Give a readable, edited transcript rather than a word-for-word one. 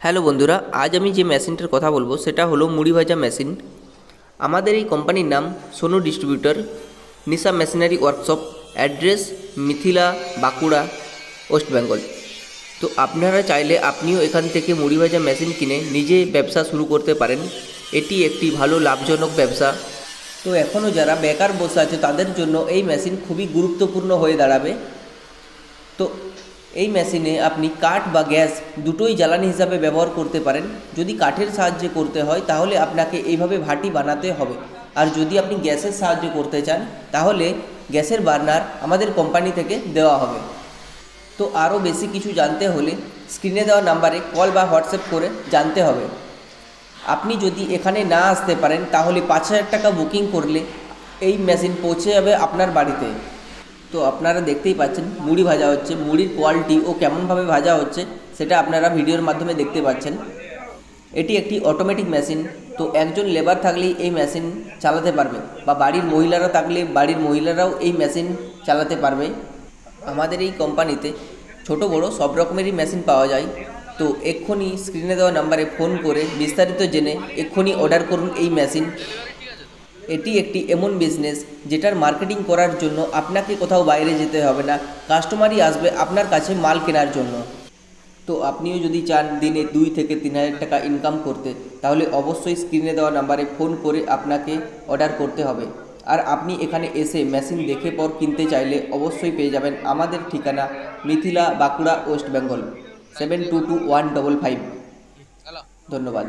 Hello বন্ধুরা, আজ আমি যে মেশিনটার কথা বলবো সেটা হলো মুড়ি ভাজা মেশিন। আমাদের এই কোম্পানির নাম Sonu distributor, Nisha machinery workshop, address Mithila, Bankura, West Bengal. তো আপনারা চাইলে আপনিও এখান থেকে মুড়ি ভাজা মেশিন কিনে নিজে ব্যবসা শুরু করতে পারেন। এটি একটি ভালো লাভজনক ব্যবসা। তো এখনও যারা বেকার বসে আছে তাদের জন্য এই মেশিন খুবই গুরুত্বপূর্ণ হয়ে দাঁড়াবে। তো এই মেশিনে আপনি কাঠ বা গ্যাস দুটোই জ্বালানি হিসাবে ব্যবহার করতে পারেন। যদি কাঠের সাহায্যে করতে হয় তাহলে আপনাকে এইভাবে ভাটি বানাতে হবে, আর যদি আপনি গ্যাসের সাহায্যে করতে চান তাহলে গ্যাসের বার্নার আমাদের কোম্পানি থেকে দেওয়া হবে। তো আরও বেশি কিছু জানতে হলে স্ক্রিনে দেওয়া নাম্বারে কল বা হোয়াটসঅ্যাপ করে জানতে হবে। আপনি যদি এখানে না আসতে পারেন তাহলে 5,000 টাকা বুকিং করলে এই মেশিন পৌঁছে যাবে আপনার বাড়িতে। তো আপনারা দেখতেই পাচ্ছেন মুড়ি ভাজা হচ্ছে, মুড়ির কোয়ালিটি ও কেমনভাবে ভাজা হচ্ছে সেটা আপনারা ভিডিওর মাধ্যমে দেখতে পাচ্ছেন। এটি একটি অটোমেটিক মেশিন। তো একজন লেবার থাকলেই এই মেশিন চালাতে পারবে, বা বাড়ির মহিলারা থাকলে বাড়ির মহিলারাও এই মেশিন চালাতে পারবে। আমাদের এই কোম্পানিতে ছোট বড় সব রকমেরই মেশিন পাওয়া যায়। তো এক্ষুনি স্ক্রিনে দেওয়া নাম্বারে ফোন করে বিস্তারিত জেনে এক্ষুনি অর্ডার করুন এই মেশিন। এটি একটি এমন বিজনেস যেটার মার্কেটিং করার জন্য আপনাকে কোথাও বাইরে যেতে হবে না, কাস্টমারই আসবে আপনার কাছে মাল কেনার জন্য। তো আপনিও যদি চান দিনে 2 থেকে 3,000 টাকা ইনকাম করতে, তাহলে অবশ্যই স্ক্রিনে দেওয়া নাম্বারে ফোন করে আপনাকে অর্ডার করতে হবে। আর আপনি এখানে এসে মেশিন দেখে পর কিনতে চাইলে অবশ্যই পেয়ে যাবেন। আমাদের ঠিকানা মিথিলা, বাঁকুড়া, ওয়েস্ট বেঙ্গল 722155। ধন্যবাদ।